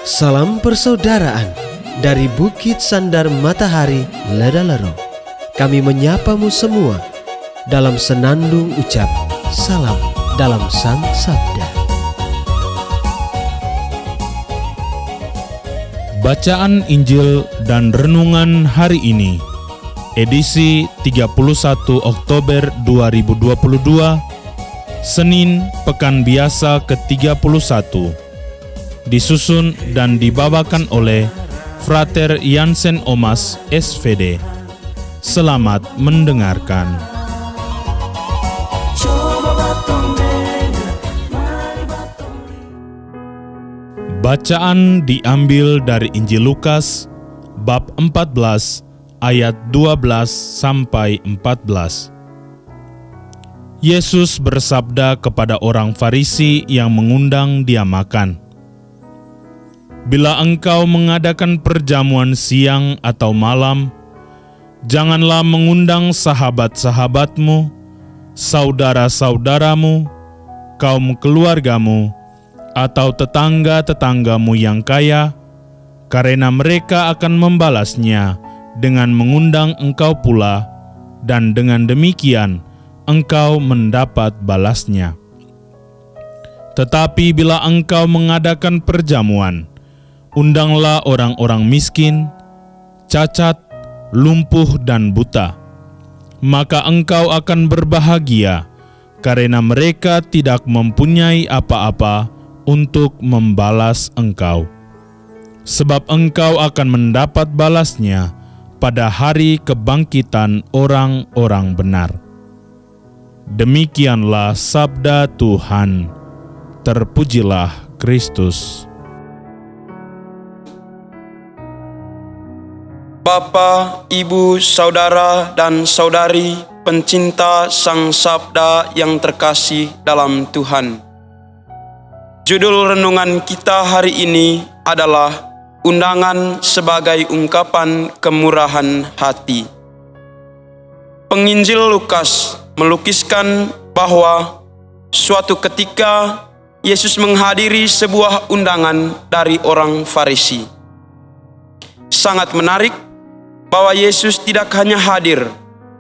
Salam persaudaraan dari Bukit Sandar Matahari Ledalero. Kami menyapamu semua dalam senandung ucap salam dalam Sang Sabda. Bacaan Injil dan Renungan hari ini, edisi 31 Oktober 2022, Senin Pekan Biasa ke-31. Disusun dan dibawakan oleh Frater Jansen Omas SVD. Selamat mendengarkan. Bacaan diambil dari Injil Lukas bab 14 ayat 12 sampai 14. Yesus bersabda kepada orang Farisi yang mengundang dia makan, "Bila engkau mengadakan perjamuan siang atau malam, janganlah mengundang sahabat-sahabatmu, saudara-saudaramu, kaum keluargamu, atau tetangga-tetanggamu yang kaya, karena mereka akan membalasnya dengan mengundang engkau pula, dan dengan demikian engkau mendapat balasnya. Tetapi bila engkau mengadakan perjamuan, undanglah orang-orang miskin, cacat, lumpuh, dan buta. Maka engkau akan berbahagia, karena mereka tidak mempunyai apa-apa untuk membalas engkau. Sebab engkau akan mendapat balasnya pada hari kebangkitan orang-orang benar." Demikianlah sabda Tuhan. Terpujilah Kristus. Bapa, Ibu, Saudara, dan Saudari, pencinta Sang Sabda yang terkasih dalam Tuhan. Judul renungan kita hari ini adalah Undangan sebagai Ungkapan Kemurahan Hati. Penginjil Lukas melukiskan bahwa suatu ketika Yesus menghadiri sebuah undangan dari orang Farisi. Sangat menarik bahwa Yesus tidak hanya hadir,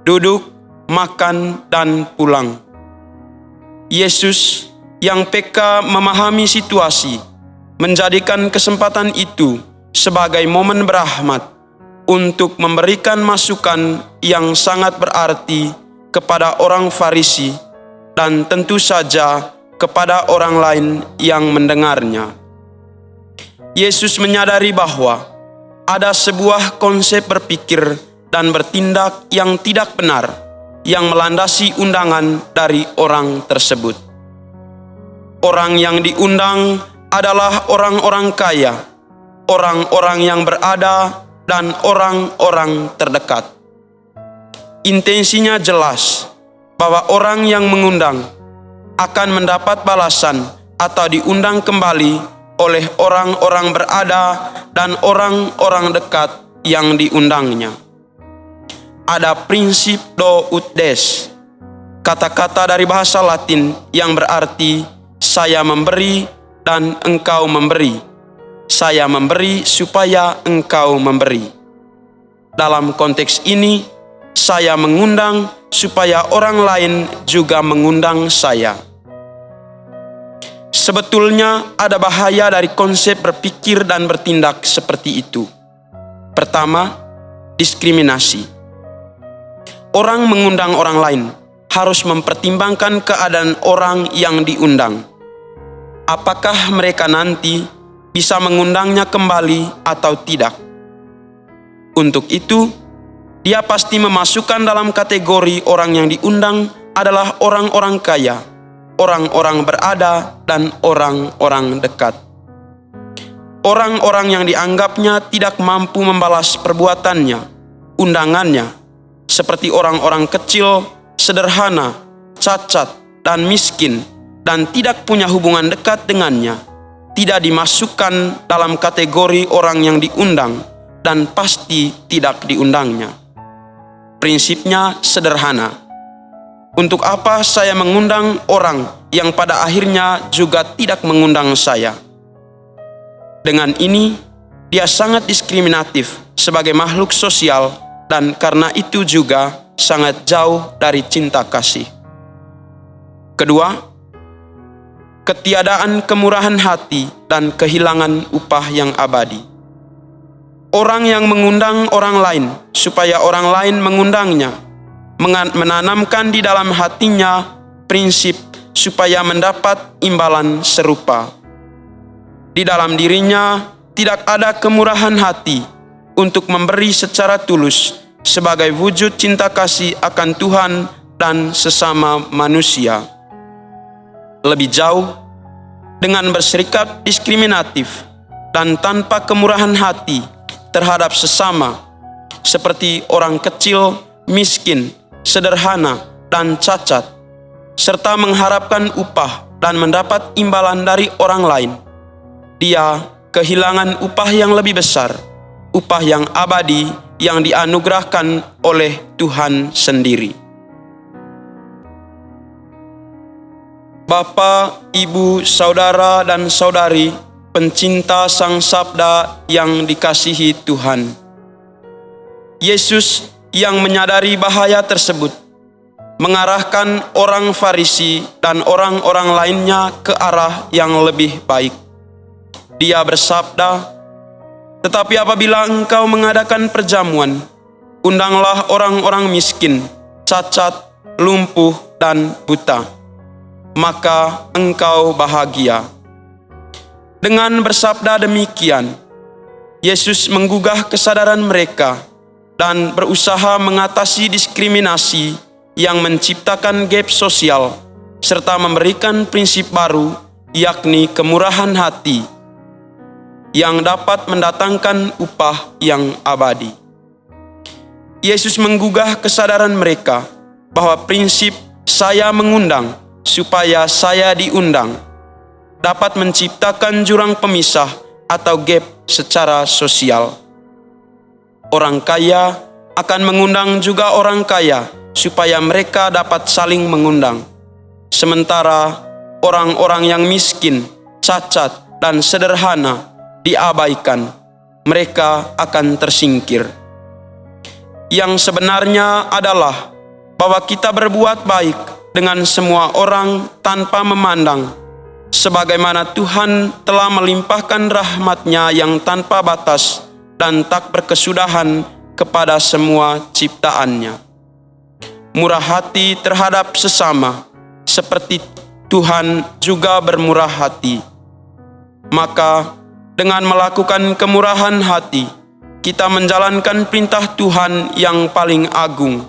duduk, makan, dan pulang. Yesus yang peka memahami situasi, menjadikan kesempatan itu sebagai momen berahmat untuk memberikan masukan yang sangat berarti kepada orang Farisi dan tentu saja kepada orang lain yang mendengarnya. Yesus menyadari bahwa ada sebuah konsep berpikir dan bertindak yang tidak benar yang melandasi undangan dari orang tersebut. Orang yang diundang adalah orang-orang kaya, orang-orang yang berada, dan orang-orang terdekat. Intensinya jelas bahwa orang yang mengundang akan mendapat balasan atau diundang kembali oleh orang-orang berada dan orang-orang dekat yang diundangnya. Ada prinsip do ut des, kata-kata dari bahasa Latin yang berarti saya memberi dan engkau memberi. Saya memberi supaya engkau memberi. Dalam konteks ini, saya mengundang supaya orang lain juga mengundang saya. Sebetulnya ada bahaya dari konsep berpikir dan bertindak seperti itu. Pertama, diskriminasi. Orang mengundang orang lain harus mempertimbangkan keadaan orang yang diundang. Apakah mereka nanti bisa mengundangnya kembali atau tidak? Untuk itu, dia pasti memasukkan dalam kategori orang yang diundang adalah orang-orang kaya, orang-orang berada, dan orang-orang dekat. Orang-orang yang dianggapnya tidak mampu membalas perbuatannya, undangannya, seperti orang-orang kecil, sederhana, cacat, dan miskin, dan tidak punya hubungan dekat dengannya, tidak dimasukkan dalam kategori orang yang diundang dan pasti tidak diundangnya. Prinsipnya sederhana. Untuk apa saya mengundang orang yang pada akhirnya juga tidak mengundang saya? Dengan ini, dia sangat diskriminatif sebagai makhluk sosial dan karena itu juga sangat jauh dari cinta kasih. Kedua, ketiadaan kemurahan hati dan kehilangan upah yang abadi. Orang yang mengundang orang lain supaya orang lain mengundangnya, menanamkan di dalam hatinya prinsip supaya mendapat imbalan serupa. Di dalam dirinya tidak ada kemurahan hati untuk memberi secara tulus sebagai wujud cinta kasih akan Tuhan dan sesama manusia. Lebih jauh, dengan bersikap diskriminatif dan tanpa kemurahan hati terhadap sesama, seperti orang kecil, miskin, sederhana, dan cacat, serta mengharapkan upah dan mendapat imbalan dari orang lain, dia kehilangan upah yang lebih besar, upah yang abadi yang dianugerahkan oleh Tuhan sendiri. Bapa, Ibu, saudara, dan saudari, pencinta Sang Sabda yang dikasihi Tuhan. Yesus yang menyadari bahaya tersebut, mengarahkan orang Farisi dan orang-orang lainnya ke arah yang lebih baik. Dia bersabda, "Tetapi apabila engkau mengadakan perjamuan, undanglah orang-orang miskin, cacat, lumpuh, dan buta, maka engkau bahagia." Dengan bersabda demikian, Yesus menggugah kesadaran mereka dan berusaha mengatasi diskriminasi yang menciptakan gap sosial serta memberikan prinsip baru, yakni kemurahan hati yang dapat mendatangkan upah yang abadi. Yesus menggugah kesadaran mereka bahwa prinsip "saya mengundang supaya saya diundang" dapat menciptakan jurang pemisah atau gap secara sosial. Orang kaya akan mengundang juga orang kaya supaya mereka dapat saling mengundang. Sementara orang-orang yang miskin, cacat, dan sederhana diabaikan, mereka akan tersingkir. Yang sebenarnya adalah bahwa kita berbuat baik dengan semua orang tanpa memandang, sebagaimana Tuhan telah melimpahkan rahmat-Nya yang tanpa batas dan tak berkesudahan kepada semua ciptaan-Nya. Murah hati terhadap sesama, seperti Tuhan juga bermurah hati. Maka, dengan melakukan kemurahan hati, kita menjalankan perintah Tuhan yang paling agung,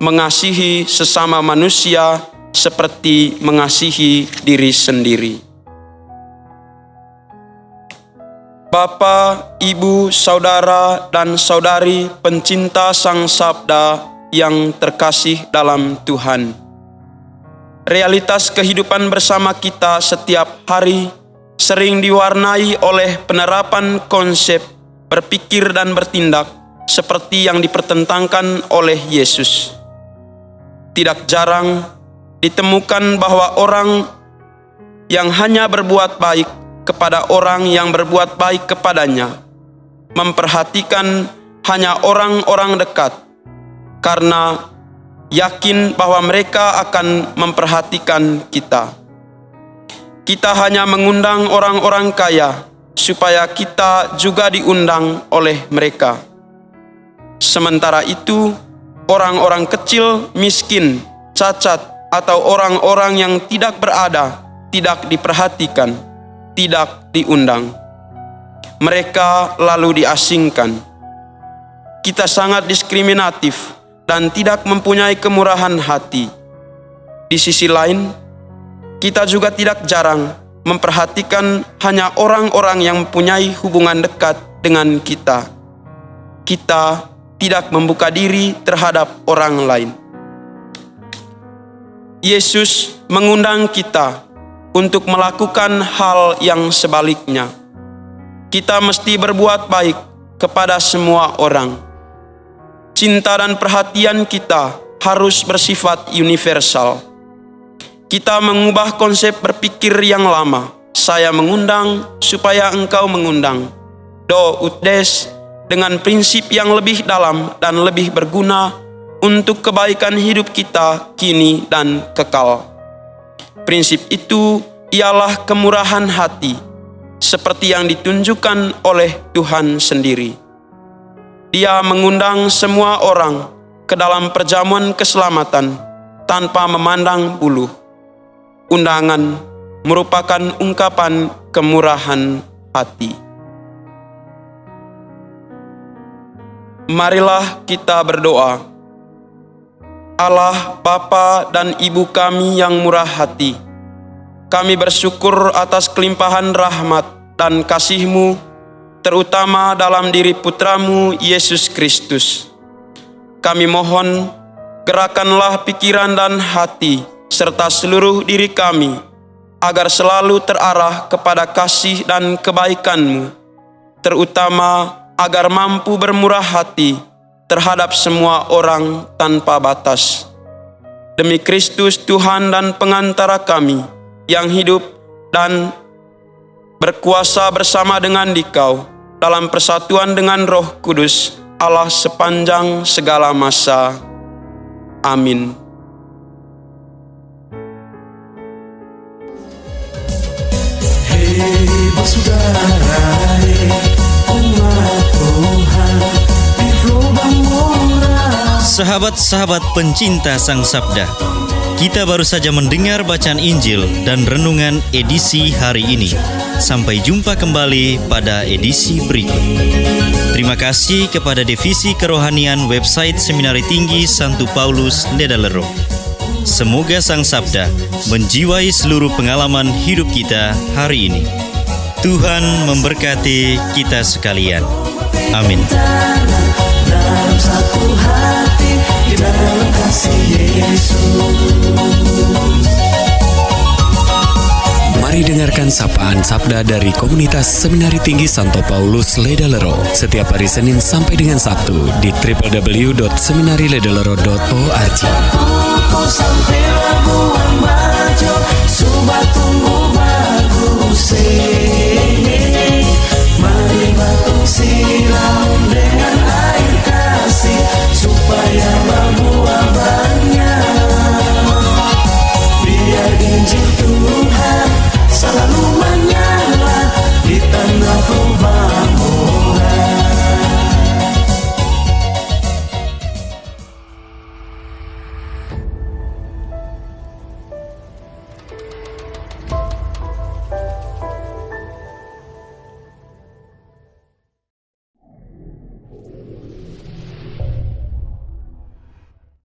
mengasihi sesama manusia seperti mengasihi diri sendiri. Bapa, Ibu, saudara, dan saudari pencinta Sang Sabda yang terkasih dalam Tuhan. Realitas kehidupan bersama kita setiap hari sering diwarnai oleh penerapan konsep berpikir dan bertindak seperti yang dipertentangkan oleh Yesus. Tidak jarang ditemukan bahwa orang yang hanya berbuat baik kepada orang yang berbuat baik kepadanya, memperhatikan hanya orang-orang dekat, karena yakin bahwa mereka akan memperhatikan kita. Kita hanya mengundang orang-orang kaya supaya kita juga diundang oleh mereka. Sementara itu, orang-orang kecil, miskin, cacat, atau orang-orang yang tidak berada, tidak diperhatikan, tidak diundang. Mereka lalu diasingkan. Kita sangat diskriminatif dan tidak mempunyai kemurahan hati. Di sisi lain, kita juga tidak jarang memperhatikan hanya orang-orang yang mempunyai hubungan dekat dengan kita. Kita tidak membuka diri terhadap orang lain. Yesus mengundang kita untuk melakukan hal yang sebaliknya. Kita mesti berbuat baik kepada semua orang. Cinta dan perhatian kita harus bersifat universal. Kita mengubah konsep berpikir yang lama, saya mengundang supaya engkau mengundang. Do ut des, dengan prinsip yang lebih dalam dan lebih berguna untuk kebaikan hidup kita kini dan kekal. Prinsip itu ialah kemurahan hati, seperti yang ditunjukkan oleh Tuhan sendiri. Dia mengundang semua orang ke dalam perjamuan keselamatan tanpa memandang bulu. Undangan merupakan ungkapan kemurahan hati. Marilah kita berdoa. Allah, Bapa dan Ibu kami yang murah hati, kami bersyukur atas kelimpahan rahmat dan kasih-Mu, terutama dalam diri Putra-Mu Yesus Kristus. Kami mohon, gerakanlah pikiran dan hati serta seluruh diri kami agar selalu terarah kepada kasih dan kebaikan-Mu, terutama agar mampu bermurah hati terhadap semua orang tanpa batas. Demi Kristus Tuhan dan pengantara kami yang hidup dan berkuasa bersama dengan Dikau dalam persatuan dengan Roh Kudus, Allah sepanjang segala masa. Amin. Hei saudara, umat Tuhan di lubang murah. Sahabat-sahabat pencinta Sang Sabda, kita baru saja mendengar bacaan Injil dan renungan edisi hari ini. Sampai jumpa kembali pada edisi berikut. Terima kasih kepada Divisi Kerohanian website Seminari Tinggi Santo Paulus Ledalero. Semoga Sang Sabda menjiwai seluruh pengalaman hidup kita hari ini. Tuhan memberkati kita sekalian. Amin. Dalam satu hati, di dalam kasih Yesus. Mari dengarkan sapaan sabda dari komunitas Seminari Tinggi Santo Paulus Ledalero setiap hari Senin sampai dengan Sabtu di www.seminariledalero.org. Sampai Labuan Bajo, Subat tumbuh bagus. Mari batuk silam dengan air kasih supaya bagus.